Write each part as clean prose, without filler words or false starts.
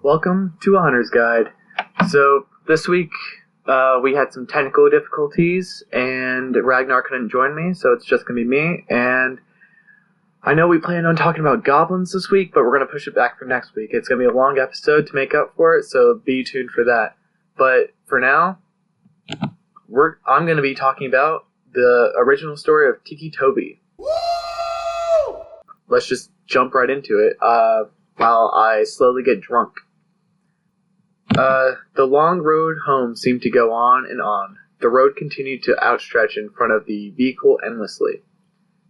Welcome to A Hunter's Guide. So, this week we had some technical difficulties and Ragnar couldn't join me, so it's just going to be me. And I know we planned on talking about goblins this week, but we're going to push it back for next week. It's going to be a long episode to make up for it, so be tuned for that. But for now, I'm going to be talking about the original story of Ticci Toby. Woo! Let's just jump right into it while I slowly get drunk. The long road home seemed to go on and on. The road continued to outstretch in front of the vehicle endlessly.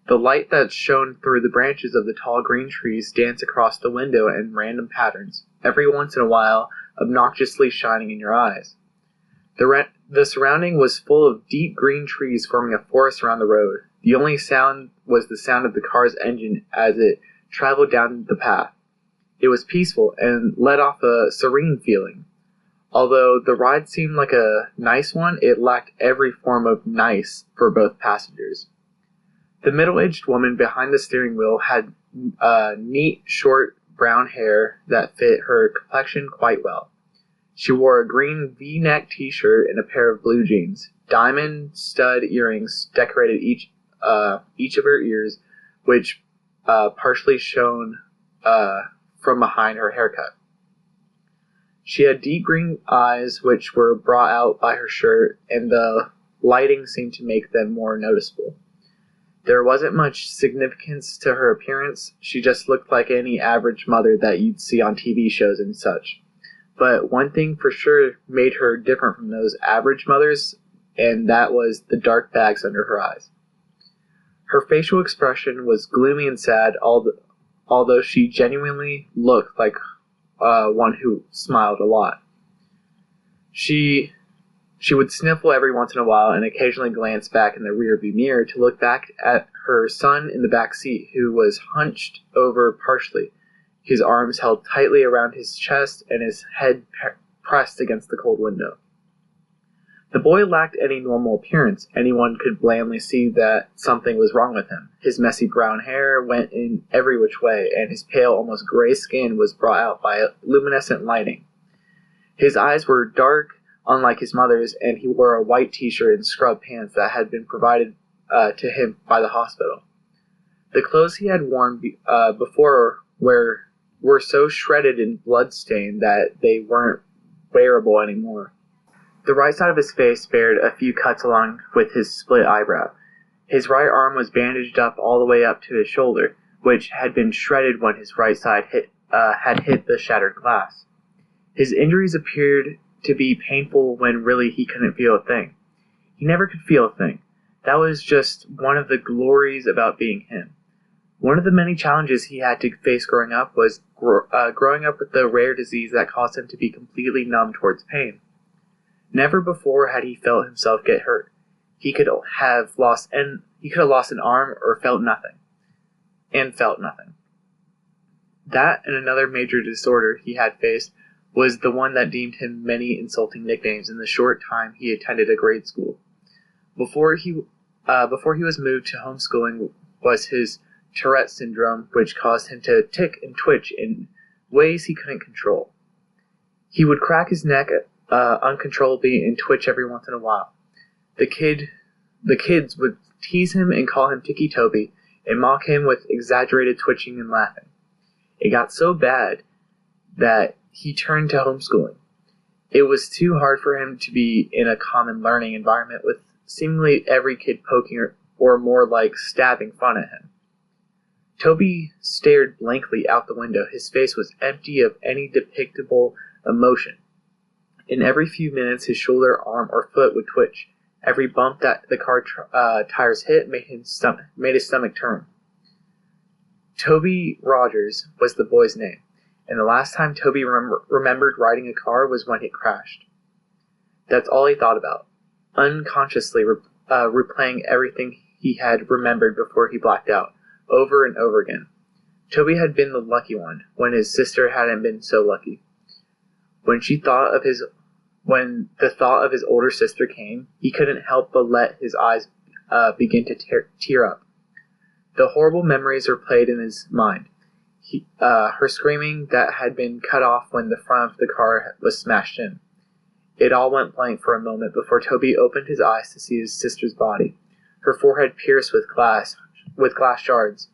The light that shone through the branches of the tall green trees danced across the window in random patterns, every once in a while obnoxiously shining in your eyes. The surrounding was full of deep green trees forming a forest around the road. The only sound was the sound of the car's engine as it traveled down the path. It was peaceful and let off a serene feeling. Although the ride seemed like a nice one, it lacked every form of nice for both passengers. The middle-aged woman behind the steering wheel had neat, short brown hair that fit her complexion quite well. She wore a green V-neck t-shirt and a pair of blue jeans. Diamond stud earrings decorated each of her ears, which partially shone from behind her haircut. She had deep green eyes, which were brought out by her shirt, and the lighting seemed to make them more noticeable. There wasn't much significance to her appearance. She just looked like any average mother that you'd see on TV shows and such. But one thing for sure made her different from those average mothers, and that was the dark bags under her eyes. Her facial expression was gloomy and sad, although she genuinely looked like one who smiled a lot. She would sniffle every once in a while and occasionally glance back in the rearview mirror to look back at her son in the back seat, who was hunched over partially, his arms held tightly around his chest and his head pressed against the cold window. The boy lacked any normal appearance. Anyone could blandly see that something was wrong with him. His messy brown hair went in every which way, and his pale, almost gray skin was brought out by luminescent lighting. His eyes were dark, unlike his mother's, and he wore a white t-shirt and scrub pants that had been provided to him by the hospital. The clothes he had worn before were so shredded and blood-stained that they weren't wearable anymore. The right side of his face bared a few cuts along with his split eyebrow. His right arm was bandaged up all the way up to his shoulder, which had been shredded when his right side had hit the shattered glass. His injuries appeared to be painful when really he couldn't feel a thing. He never could feel a thing. That was just one of the glories about being him. One of the many challenges he had to face growing up was growing up with the rare disease that caused him to be completely numb towards pain. Never before had he felt himself get hurt. He could have lost an arm or felt nothing. That and another major disorder he had faced was the one that deemed him many insulting nicknames in the short time he attended a grade school. Before he was moved to homeschooling was his Tourette syndrome, which caused him to tick and twitch in ways he couldn't control. He would crack his neck uncontrollably and twitch every once in a while. The kids would tease him and call him Ticci Toby and mock him with exaggerated twitching and laughing. It got so bad that he turned to homeschooling. It was too hard for him to be in a common learning environment with seemingly every kid poking or more like stabbing fun at him. Toby stared blankly out the window. His face was empty of any depictable emotion. In every few minutes, his shoulder, arm, or foot would twitch. Every bump that the car tires hit made his stomach turn. Toby Rogers was the boy's name, and the last time Toby remembered riding a car was when it crashed. That's all he thought about, unconsciously replaying everything he had remembered before he blacked out, over and over again. Toby had been the lucky one, when his sister hadn't been so lucky. When the thought of his older sister came, he couldn't help but let his eyes begin to tear up. The horrible memories replayed in his mind. Her screaming that had been cut off when the front of the car was smashed in. It all went blank for a moment before Toby opened his eyes to see his sister's body, her forehead pierced with glass shards.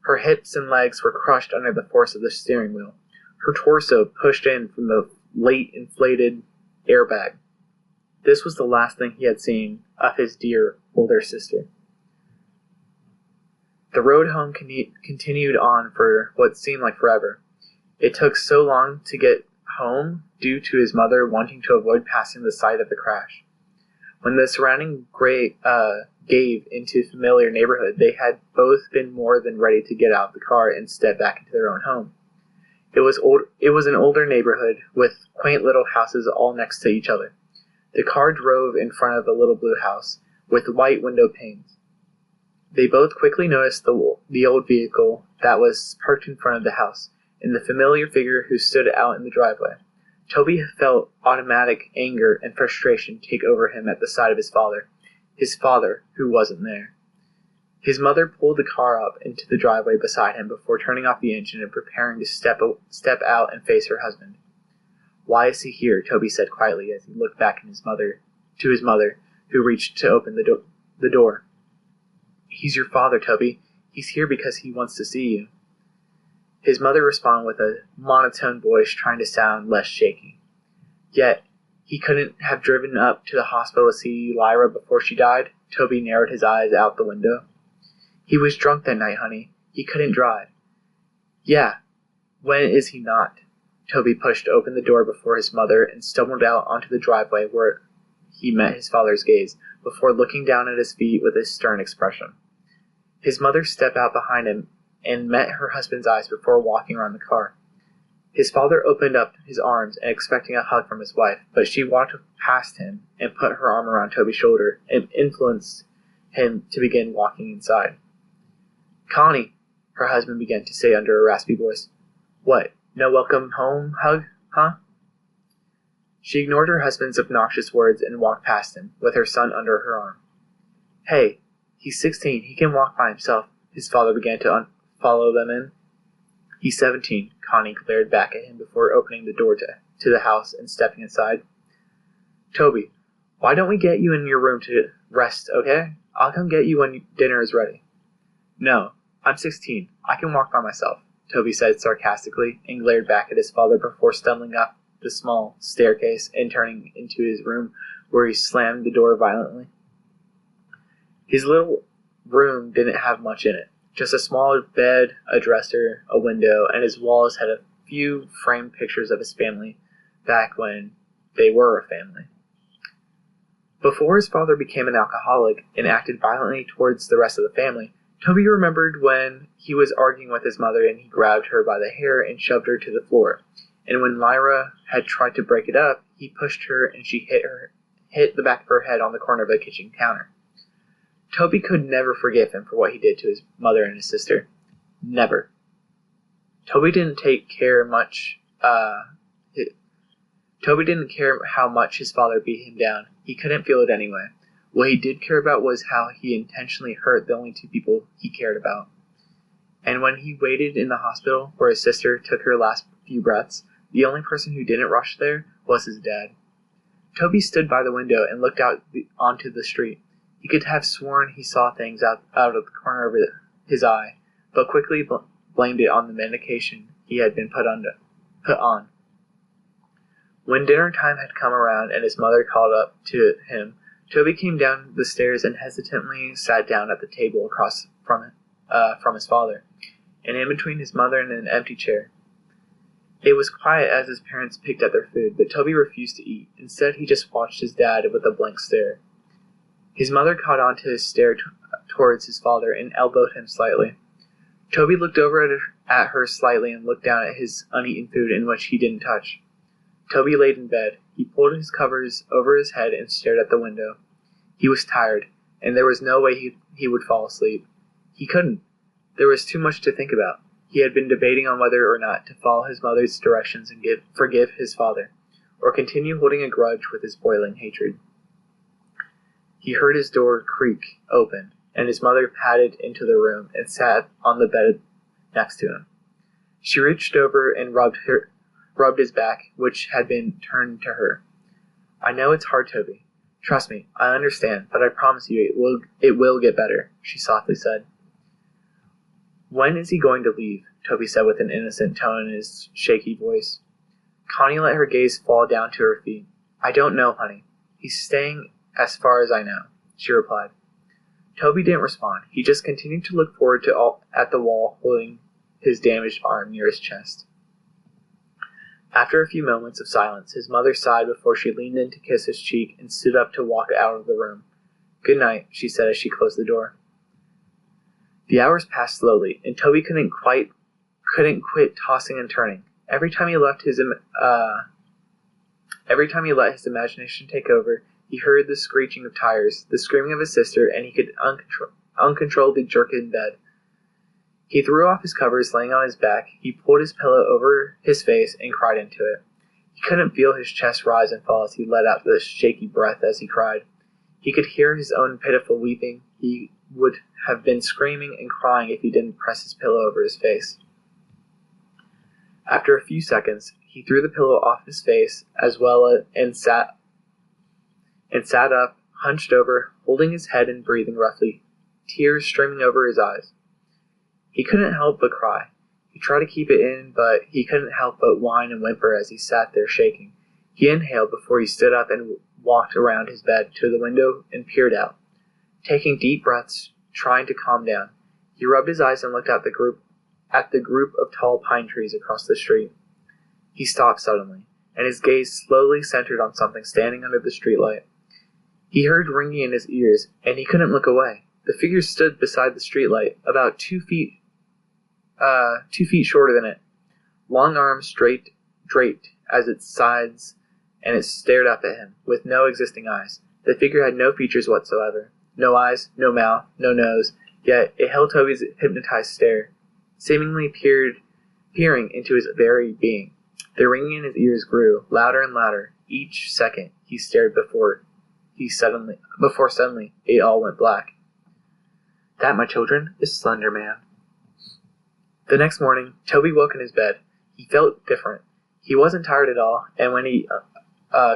Her hips and legs were crushed under the force of the steering wheel, her torso pushed in from the late inflated airbag. This was the last thing he had seen of his dear older sister. The road home continued on for what seemed like forever. It took so long to get home due to his mother wanting to avoid passing the site of the crash. When the surrounding gave into familiar neighborhood, they had both been more than ready to get out of the car and step back into their own home. It was an older neighborhood with quaint little houses all next to each other. The car drove in front of a little blue house with white window panes. They both quickly noticed the old vehicle that was parked in front of the house, and the familiar figure who stood out in the driveway. Toby felt automatic anger and frustration take over him at the sight of his father who wasn't there. His mother pulled the car up into the driveway beside him before turning off the engine and preparing to step out and face her husband. "Why is he here?" Toby said quietly as he looked back at his mother, who reached to open the door. "He's your father, Toby. He's here because he wants to see you." His mother responded with a monotone voice trying to sound less shaky. "Yet, he couldn't have driven up to the hospital to see Lyra before she died?" Toby narrowed his eyes out the window. "He was drunk that night, honey. He couldn't drive." "Yeah, when is he not?" Toby pushed open the door before his mother and stumbled out onto the driveway where he met his father's gaze, before looking down at his feet with a stern expression. His mother stepped out behind him and met her husband's eyes before walking around the car. His father opened up his arms and expecting a hug from his wife, but she walked past him and put her arm around Toby's shoulder and influenced him to begin walking inside. "Connie," her husband began to say under a raspy voice. "What, no welcome home hug, huh?" She ignored her husband's obnoxious words and walked past him, with her son under her arm. "Hey, he's 16, he can walk by himself," his father began to follow them in. "He's 17, Connie glared back at him before opening the door to the house and stepping inside. "Toby, why don't we get you in your room to rest, okay? I'll come get you when dinner is ready." "No, I'm 16. I can walk by myself," Toby said sarcastically, and glared back at his father before stumbling up the small staircase and turning into his room, where he slammed the door violently. His little room didn't have much in it. Just a small bed, a dresser, a window, and his walls had a few framed pictures of his family back when they were a family. Before his father became an alcoholic and acted violently towards the rest of the family, Toby remembered when he was arguing with his mother and he grabbed her by the hair and shoved her to the floor. And when Lyra had tried to break it up, he pushed her and she hit the back of her head on the corner of the kitchen counter. Toby could never forgive him for what he did to his mother and his sister. Never. Toby didn't care how much his father beat him down. He couldn't feel it anyway. What he did care about was how he intentionally hurt the only two people he cared about. And when he waited in the hospital where his sister took her last few breaths, the only person who didn't rush there was his dad. Toby stood by the window and looked out onto the street. He could have sworn he saw things out of the corner of his eye, but quickly blamed it on the medication he had been put on. When dinner time had come around and his mother called up to him, Toby came down the stairs and hesitantly sat down at the table across from his father, and in between his mother and an empty chair. It was quiet as his parents picked at their food, but Toby refused to eat. Instead, he just watched his dad with a blank stare. His mother caught on to his stare towards his father and elbowed him slightly. Toby looked over at her slightly and looked down at his uneaten food in which he didn't touch. Toby laid in bed. He pulled his covers over his head and stared at the window. He was tired, and there was no way he would fall asleep. He couldn't. There was too much to think about. He had been debating on whether or not to follow his mother's directions and forgive his father, or continue holding a grudge with his boiling hatred. He heard his door creak open, and his mother padded into the room and sat on the bed next to him. She reached over and rubbed his back, which had been turned to her. "I know it's hard, Toby. Trust me, I understand, but I promise you it will get better," she softly said. "When is he going to leave?" Toby said with an innocent tone in his shaky voice. Connie let her gaze fall down to her feet. "I don't know, honey. He's staying as far as I know," she replied. Toby didn't respond. He just continued to look forward at the wall, holding his damaged arm near his chest. After a few moments of silence, his mother sighed before she leaned in to kiss his cheek and stood up to walk out of the room. "Good night," she said as she closed the door. The hours passed slowly, and Toby couldn't quit tossing and turning. Every time he let his imagination take over, he heard the screeching of tires, the screaming of his sister, and he could uncontrollably jerk in bed. He threw off his covers, laying on his back. He pulled his pillow over his face and cried into it. He couldn't feel his chest rise and fall as he let out the shaky breath as he cried. He could hear his own pitiful weeping. He would have been screaming and crying if he didn't press his pillow over his face. After a few seconds, he threw the pillow off his face as well and sat up, hunched over, holding his head and breathing roughly, tears streaming over his eyes. He couldn't help but cry. He tried to keep it in, but he couldn't help but whine and whimper as he sat there shaking. He inhaled before he stood up and walked around his bed to the window and peered out, taking deep breaths, trying to calm down. He rubbed his eyes and looked at the group of tall pine trees across the street. He stopped suddenly, and his gaze slowly centered on something standing under the streetlight. He heard ringing in his ears, and he couldn't look away. The figure stood beside the streetlight, about 2 feet shorter than it, long arms draped at its sides, and it stared up at him with no existing eyes. The figure had no features whatsoever, no eyes, no mouth, no nose, yet it held Toby's hypnotized stare, seemingly peering into his very being. The ringing in his ears grew louder and louder each second he stared before suddenly it all went black. "That, my children, is Slender Man." The next morning, Toby woke in his bed. He felt different. He wasn't tired at all, and when he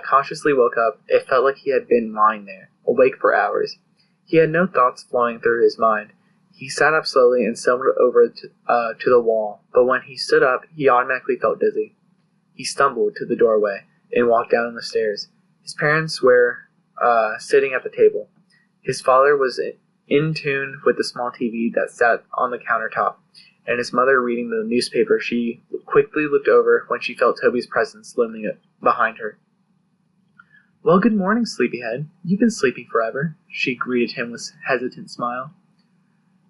consciously woke up, it felt like he had been lying there, awake for hours. He had no thoughts flowing through his mind. He sat up slowly and stumbled over to the wall, but when he stood up, he automatically felt dizzy. He stumbled to the doorway and walked down the stairs. His parents were sitting at the table. His father was in tune with the small TV that sat on the countertop, and his mother reading the newspaper. She quickly looked over when she felt Toby's presence looming behind her. "Well, good morning, sleepyhead. You've been sleeping forever," she greeted him with a hesitant smile.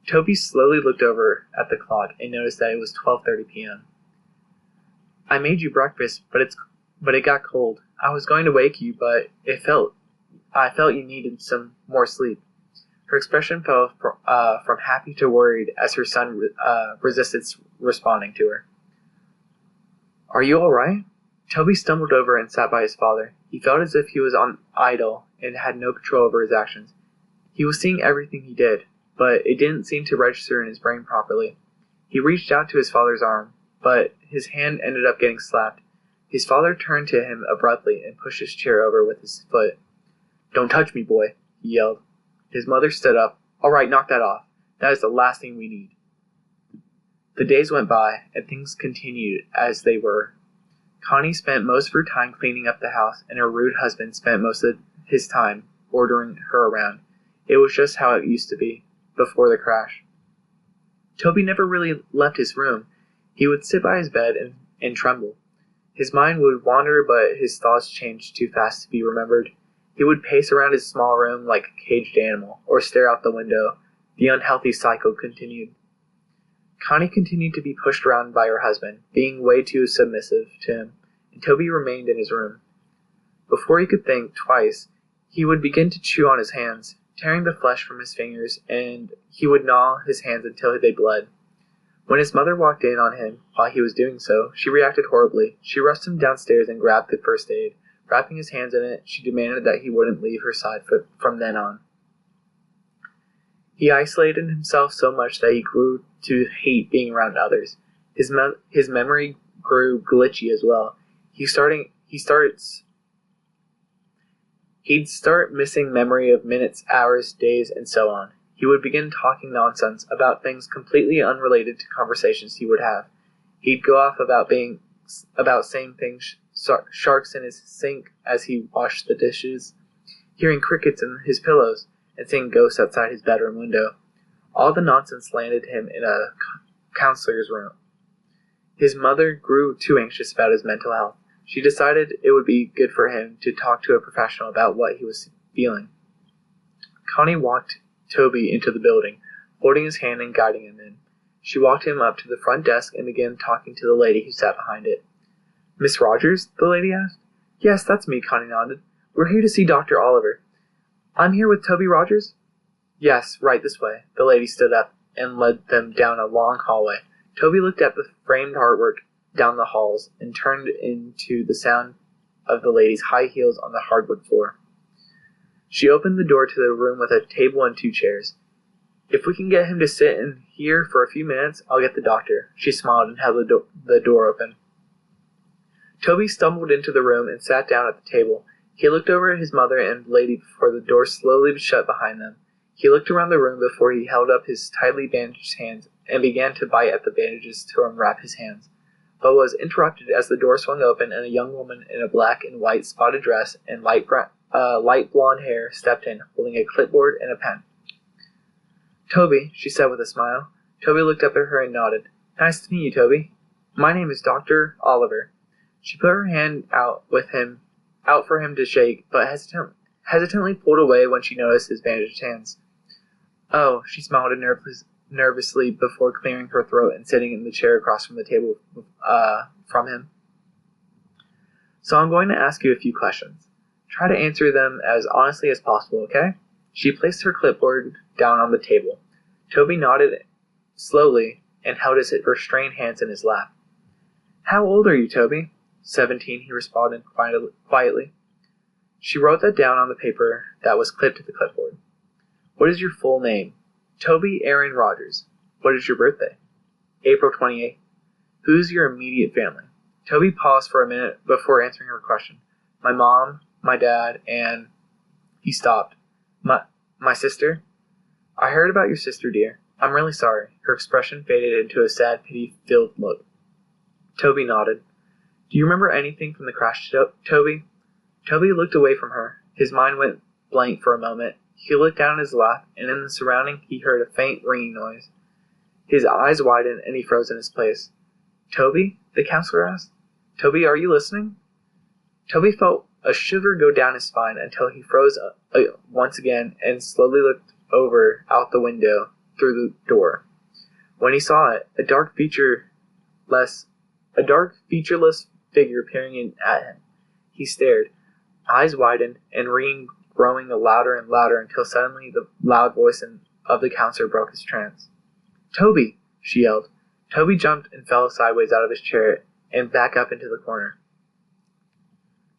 Toby slowly looked over at the clock and noticed that it was 12:30 p.m. "I made you breakfast, but it got cold. I was going to wake you, but I felt you needed some more sleep." Her expression fell from happy to worried as her son resisted responding to her. "Are you all right?" Toby stumbled over and sat by his father. He felt as if he was idle and had no control over his actions. He was seeing everything he did, but it didn't seem to register in his brain properly. He reached out to his father's arm, but his hand ended up getting slapped. His father turned to him abruptly and pushed his chair over with his foot. "Don't touch me, boy," he yelled. His mother stood up. "All right, knock that off. That is the last thing we need." The days went by, and things continued as they were. Connie spent most of her time cleaning up the house, and her rude husband spent most of his time ordering her around. It was just how it used to be, before the crash. Toby never really left his room. He would sit by his bed and tremble. His mind would wander, but his thoughts changed too fast to be remembered. He would pace around his small room like a caged animal, or stare out the window. The unhealthy cycle continued. Connie continued to be pushed around by her husband, being way too submissive to him, and Toby remained in his room. Before he could think twice, he would begin to chew on his hands, tearing the flesh from his fingers, and he would gnaw his hands until they bled. When his mother walked in on him while he was doing so, she reacted horribly. She rushed him downstairs and grabbed the first aid. Wrapping his hands in it, she demanded that he wouldn't leave her side from then on. He isolated himself so much that he grew to hate being around others. His memory grew glitchy as well. He'd start missing memory of minutes, hours, days, and so on. He would begin talking nonsense about things completely unrelated to conversations he would have. He'd go off about saying things sharks in his sink as he washed the dishes, hearing crickets in his pillows, and seeing ghosts outside his bedroom window. All the nonsense landed him in a counselor's room. His mother grew too anxious about his mental health. She decided it would be good for him to talk to a professional about what he was feeling. Connie walked Toby into the building, holding his hand and guiding him in. She walked him up to the front desk and began talking to the lady who sat behind it. "Miss Rogers?" the lady asked. "Yes, that's me," Connie nodded. "We're here to see Dr. Oliver." "I'm here with Toby Rogers?" "Yes, right this way." The lady stood up and led them down a long hallway. Toby looked at the framed artwork down the halls and turned into the sound of the lady's high heels on the hardwood floor. She opened the door to the room with a table and 2 chairs. "If we can get him to sit in here for a few minutes, I'll get the doctor." She smiled and held the door open. Toby stumbled into the room and sat down at the table. He looked over at his mother and the lady before the door slowly shut behind them. He looked around the room before he held up his tightly bandaged hands and began to bite at the bandages to unwrap his hands, but was interrupted as the door swung open and a young woman in a black and white spotted dress and light blonde hair stepped in, holding a clipboard and a pen. "Toby," she said with a smile. Toby looked up at her and nodded. "Nice to meet you, Toby. My name is Dr. Oliver." She put her hand out for him to shake, but hesitantly pulled away when she noticed his bandaged hands. "Oh," she smiled nervously before clearing her throat and sitting in the chair across from the table from him. "So I'm going to ask you a few questions. Try to answer them as honestly as possible, okay?" She placed her clipboard down on the table. Toby nodded slowly and held his restrained hands in his lap. "How old are you, Toby?" 17, he responded quietly. She wrote that down on the paper that was clipped to the clipboard. "What is your full name?" "Toby Aaron Rogers." "What is your birthday?" "April 28th. "Who's your immediate family?" Toby paused for a minute before answering her question. "My mom, my dad, and..." He stopped. My sister?" "I heard about your sister, dear. I'm really sorry." Her expression faded into a sad, pity-filled look. Toby nodded. "Do you remember anything from the crash, Toby?" Toby looked away from her. His mind went blank for a moment. He looked down at his lap, and in the surrounding he heard a faint ringing noise. His eyes widened, and he froze in his place. "Toby?" the counselor asked. "Toby, are you listening?" Toby felt a shiver go down his spine until he froze once again and slowly looked out the window through the door. When he saw it, a dark, featureless figure peering at him. He stared, eyes widened, and ringing growing louder and louder until suddenly the loud voice of the counselor broke his trance. "Toby!" she yelled. Toby jumped and fell sideways out of his chair and back up into the corner.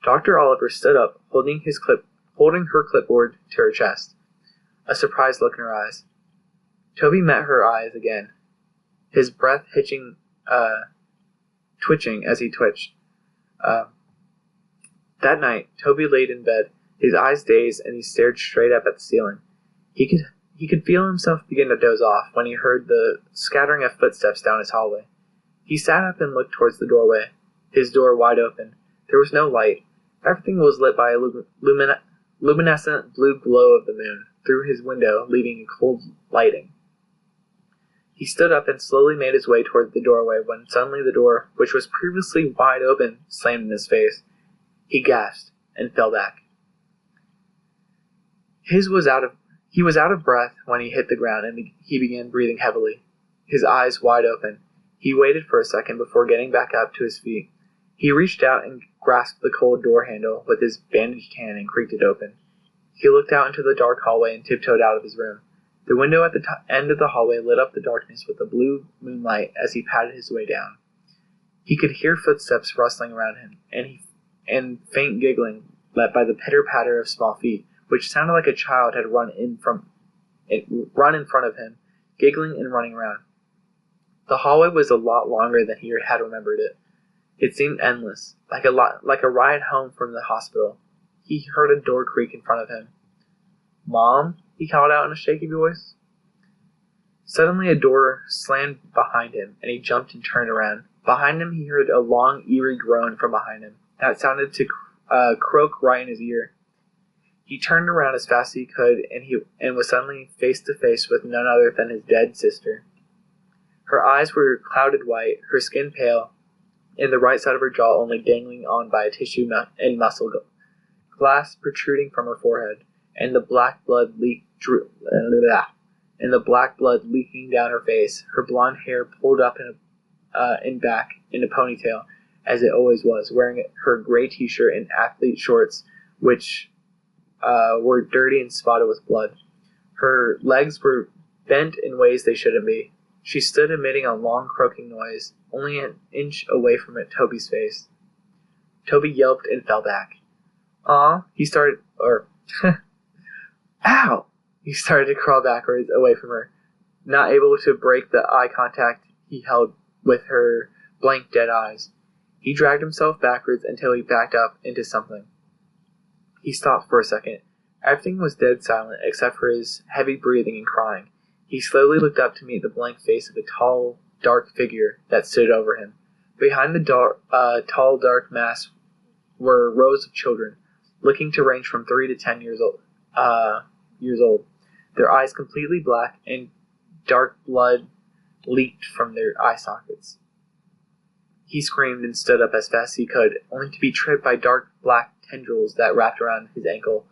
Dr. Oliver stood up, holding her clipboard to her chest, a surprised look in her eyes. Toby met her eyes again, his breath twitching as he twitched. That night, Toby laid in bed, his eyes dazed, and he stared straight up at the ceiling. He could feel himself begin to doze off when he heard the scattering of footsteps down his hallway. He sat up and looked towards the doorway, his door wide open. There was no light. Everything was lit by a luminescent blue glow of the moon through his window, leaving a cold lighting. He stood up and slowly made his way toward the doorway when suddenly the door, which was previously wide open, slammed in his face. He gasped and fell back. He was out of breath when he hit the ground, and he began breathing heavily, his eyes wide open. He waited for a second before getting back up to his feet. He reached out and grasped the cold door handle with his bandaged hand and creaked it open. He looked out into the dark hallway and tiptoed out of his room. The window at the end of the hallway lit up the darkness with a blue moonlight as he padded his way down. He could hear footsteps rustling around him, and faint giggling led by the pitter-patter of small feet, which sounded like a child had run in front of him, giggling and running around. The hallway was a lot longer than he had remembered it. It seemed endless, like a ride home from the hospital. He heard a door creak in front of him. "Mom?" he called out in a shaky voice. Suddenly a door slammed behind him, and he jumped and turned around. Behind him he heard a long, eerie groan from behind him. That sounded to croak right in his ear. He turned around as fast as he could, and was suddenly face to face with none other than his dead sister. Her eyes were clouded white, her skin pale, and the right side of her jaw only dangling on by a tissue and muscle glass protruding from her forehead, and the black blood leaking down her face. Her blonde hair pulled up in back in a ponytail, as it always was, wearing her gray t-shirt and athlete shorts, which were dirty and spotted with blood. Her legs were bent in ways they shouldn't be. She stood emitting a long croaking noise, only an inch away from Toby's face. Toby yelped and fell back. "Aw," he started, "Ow!" He started to crawl backwards away from her, not able to break the eye contact he held with her blank dead eyes. He dragged himself backwards until he backed up into something. He stopped for a second. Everything was dead silent except for his heavy breathing and crying. He slowly looked up to meet the blank face of a tall, dark figure that stood over him. Behind the tall, dark mass were rows of children, looking to range from 3 to 10 years old. Their eyes completely black, and dark blood leaked from their eye sockets. He screamed and stood up as fast as he could, only to be tripped by dark black tendrils that wrapped around his ankle.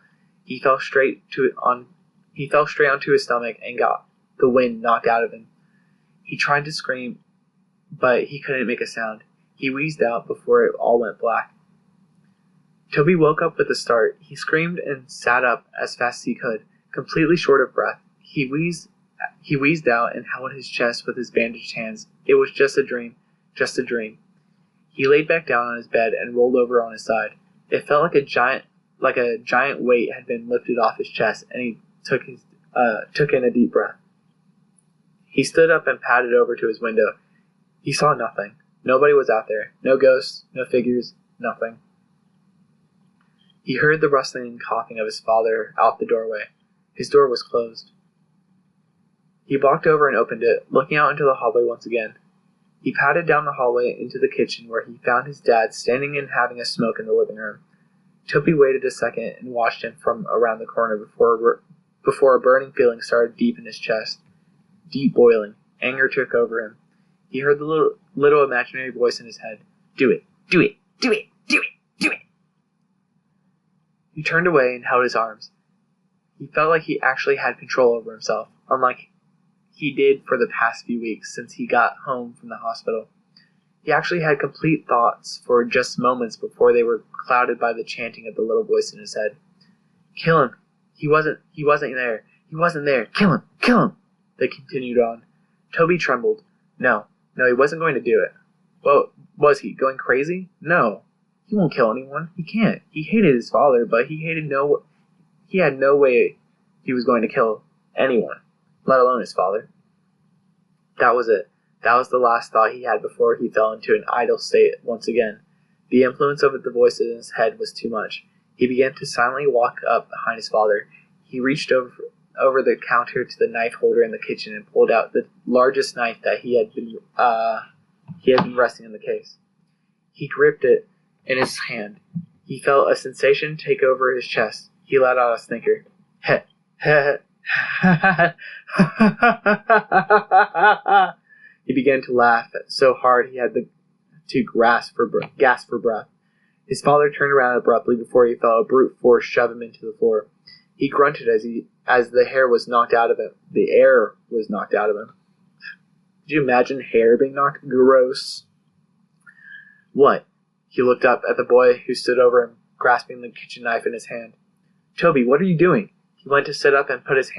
He fell straight onto his stomach and got the wind knocked out of him. He tried to scream, but he couldn't make a sound. He wheezed out before it all went black. Toby woke up with a start. He screamed and sat up as fast as he could, completely short of breath. He wheezed out and held his chest with his bandaged hands. It was just a dream. Just a dream. He laid back down on his bed and rolled over on his side. It felt like a giant weight had been lifted off his chest, and he took in a deep breath. He stood up and padded over to his window. He saw nothing. Nobody was out there. No ghosts, no figures, nothing. He heard the rustling and coughing of his father out the doorway. His door was closed. He walked over and opened it, looking out into the hallway once again. He padded down the hallway into the kitchen, where he found his dad standing and having a smoke in the living room. Toby waited a second and watched him from around the corner before a burning feeling started deep in his chest. Deep boiling. Anger took over him. He heard the little imaginary voice in his head. "Do it! Do it! Do it! Do it! Do it!" He turned away and held his arms. He felt like he actually had control over himself, unlike he did for the past few weeks since he got home from the hospital. He actually had complete thoughts for just moments before they were clouded by the chanting of the little voice in his head. "Kill him! He wasn't there! He wasn't there! Kill him! Kill him!" They continued on. Toby trembled. No, he wasn't going to do it. Well, was he going crazy? No. He won't kill anyone. He can't. He hated his father, but he had no way he was going to kill anyone, let alone his father. That was it. That was the last thought he had before he fell into an idle state once again. The influence of the voice in his head was too much. He began to silently walk up behind his father. He reached over the counter to the knife holder in the kitchen and pulled out the largest knife that he had been resting in the case. He gripped it in his hand. He felt a sensation take over his chest. He let out a snicker. Heh, heh, He began to laugh so hard he had to gasp for breath. His father turned around abruptly before he felt a brute force shove him into the floor. He grunted as the hair was knocked out of him. The air was knocked out of him. Could you imagine hair being knocked? Gross. What? He looked up at the boy who stood over him, grasping the kitchen knife in his hand. "Toby, what are you doing?" He went to sit up and put his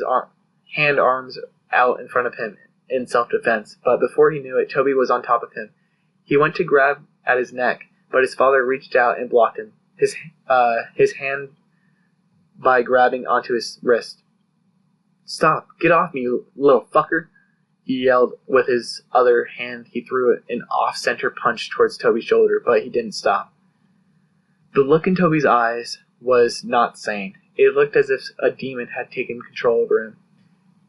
arms out in front of him in self-defense, but before he knew it, Toby was on top of him. He went to grab at his neck, but his father reached out and blocked him, his hand by grabbing onto his wrist. "Stop! Get off me, you little fucker!" he yelled. With his other hand, he threw an off-center punch towards Toby's shoulder, but he didn't stop. The look in Toby's eyes was not sane. It looked as if a demon had taken control over him.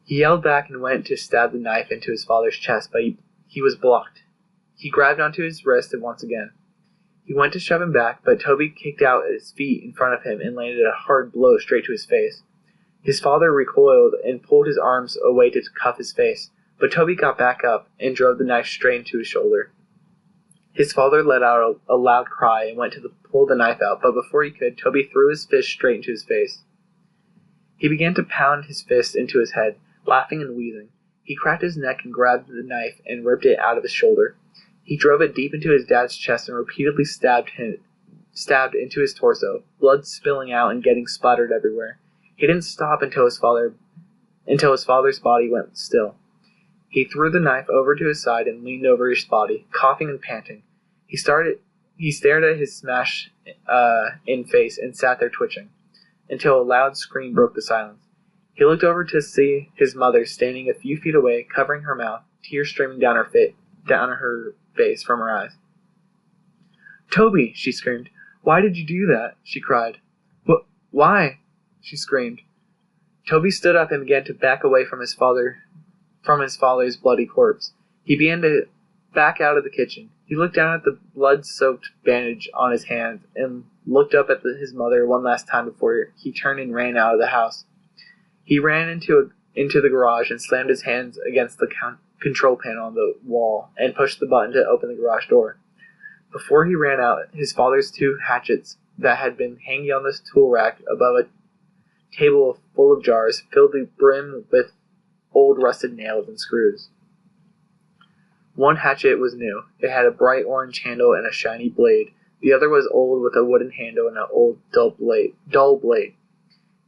He yelled back and went to stab the knife into his father's chest, but he was blocked. He grabbed onto his wrist once again. He went to shove him back, but Toby kicked out at his feet in front of him and landed a hard blow straight to his face. His father recoiled and pulled his arms away to cuff his face, but Toby got back up and drove the knife straight into his shoulder. His father let out a loud cry and went to pull the knife out, but before he could, Toby threw his fist straight into his face. He began to pound his fist into his head, laughing and wheezing. He cracked his neck and grabbed the knife and ripped it out of his shoulder. He drove it deep into his dad's chest and repeatedly stabbed into his torso, blood spilling out and getting splattered everywhere. He didn't stop until his father's body went still. He threw the knife over to his side and leaned over his body, coughing and panting. He stared at his smashed-in face and sat there twitching, until a loud scream broke the silence. He looked over to see his mother standing a few feet away, covering her mouth, tears streaming down her face from her eyes. "Toby!" she screamed. "Why did you do that?" she cried. Why?" she screamed. Toby stood up and began to back away from his father's bloody corpse. He began to back out of the kitchen. He looked down at the blood-soaked bandage on his hand and looked up at his mother one last time before he turned and ran out of the house. He ran into the garage and slammed his hands against the control panel on the wall and pushed the button to open the garage door. Before he ran out, his father's two hatchets that had been hanging on the tool rack above a table full of jars filled the brim with old rusted nails and screws. One hatchet was new. It had a bright orange handle and a shiny blade. The other was old with a wooden handle and an old dull blade.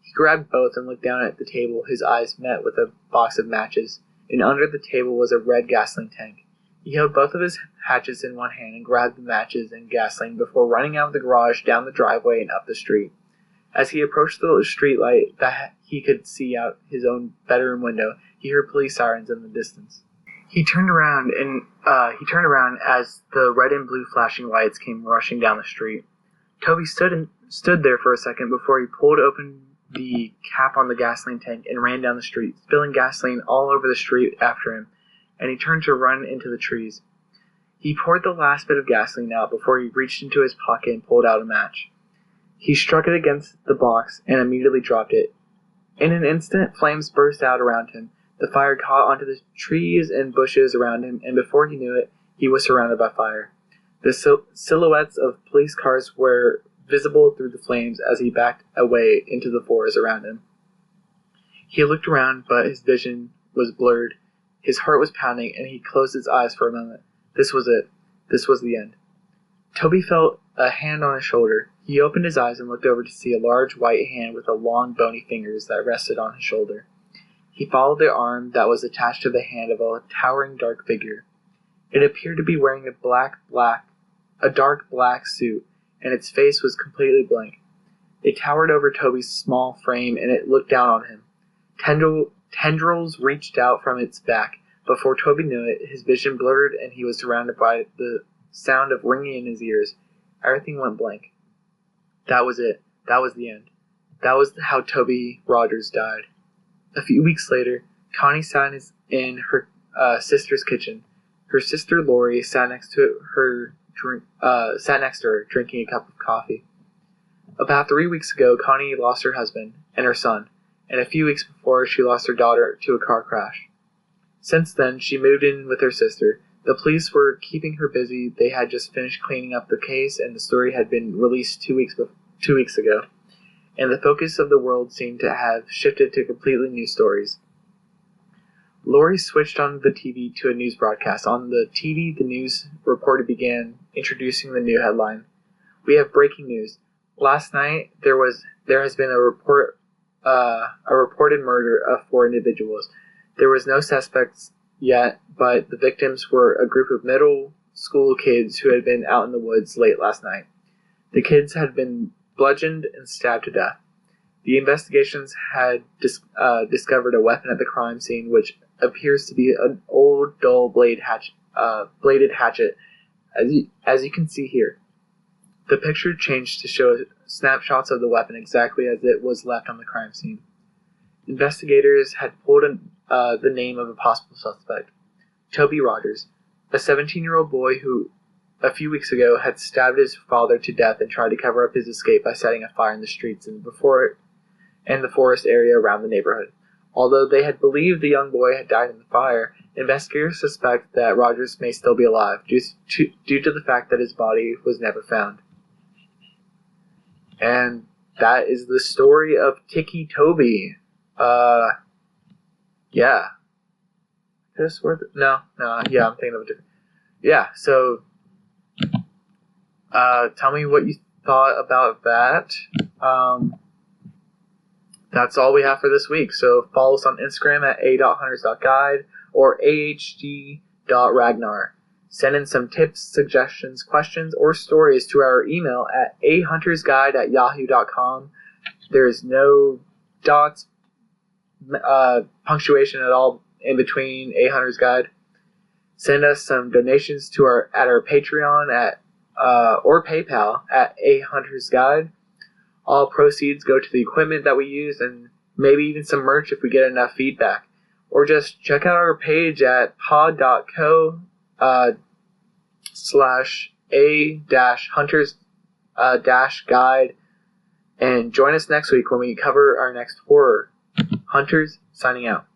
He grabbed both and looked down at the table. His eyes met with a box of matches, and under the table was a red gasoline tank. He held both of his hatchets in one hand and grabbed the matches and gasoline before running out of the garage, down the driveway, and up the street. As he approached the street light that he could see out his own bedroom window, he heard police sirens in the distance. He turned around as the red and blue flashing lights came rushing down the street. Toby stood there for a second before he pulled open the cap on the gasoline tank and ran down the street, spilling gasoline all over the street after him, and he turned to run into the trees. He poured the last bit of gasoline out before he reached into his pocket and pulled out a match. He struck it against the box and immediately dropped it. In an instant, flames burst out around him. The fire caught onto the trees and bushes around him, and before he knew it, he was surrounded by fire. The silhouettes of police cars were visible through the flames as he backed away into the forest around him. He looked around, but his vision was blurred. His heart was pounding, and he closed his eyes for a moment. This was it. This was the end. Toby felt a hand on his shoulder. He opened his eyes and looked over to see a large white hand with long bony fingers that rested on his shoulder. He followed the arm that was attached to the hand of a towering dark figure. It appeared to be wearing a dark black suit, and its face was completely blank. It towered over Toby's small frame, and it looked down on him. Tendrils reached out from its back. Before Toby knew it, his vision blurred, and he was surrounded by the sound of ringing in his ears. Everything went blank. That was it. That was the end. That was how Toby Rogers died. A few weeks later, Connie sat in her sister's kitchen. Her sister Lori sat next to her, drinking a cup of coffee. About 3 weeks ago, Connie lost her husband and her son, and a few weeks before, she lost her daughter to a car crash. Since then, she moved in with her sister. The police were keeping her busy. They had just finished cleaning up the case, and the story had been released 2 weeks ago. And the focus of the world seemed to have shifted to completely new stories. Lori switched on the TV to a news broadcast. On the TV, the news reporter began introducing the new headline. "We have breaking news. Last night, there has been a reported murder of 4 individuals. There was no suspects yet, but the victims were a group of middle school kids who had been out in the woods late last night. The kids had been bludgeoned and stabbed to death. The investigations had discovered a weapon at the crime scene, which appears to be an old, dull bladed hatchet, as you can see here. The picture changed to show snapshots of the weapon exactly as it was left on the crime scene. Investigators had pulled the name of a possible suspect, Toby Rogers, a 17-year-old boy who, a few weeks ago, had stabbed his father to death and tried to cover up his escape by setting a fire in the streets and the forest area around the neighborhood. Although they had believed the young boy had died in the fire, investigators suspect that Rogers may still be alive due to the fact that his body was never found. And that is the story of Ticci Toby. Yeah. Could I swear no, yeah, I'm thinking of a different. Yeah, so, tell me what you thought about that. That's all we have for this week. So follow us on Instagram at a.hunters.guide or ahg.ragnar. Send in some tips, suggestions, questions, or stories to our email at ahuntersguide@yahoo.com. There is no dots, punctuation at all in between A Hunter's Guide. Send us some donations to our Patreon or PayPal at A Hunter's Guide. All proceeds go to the equipment that we use and maybe even some merch if we get enough feedback. Or just check out our page at pod.co/a-hunters-guide and join us next week when we cover our next horror. Hunters, signing out.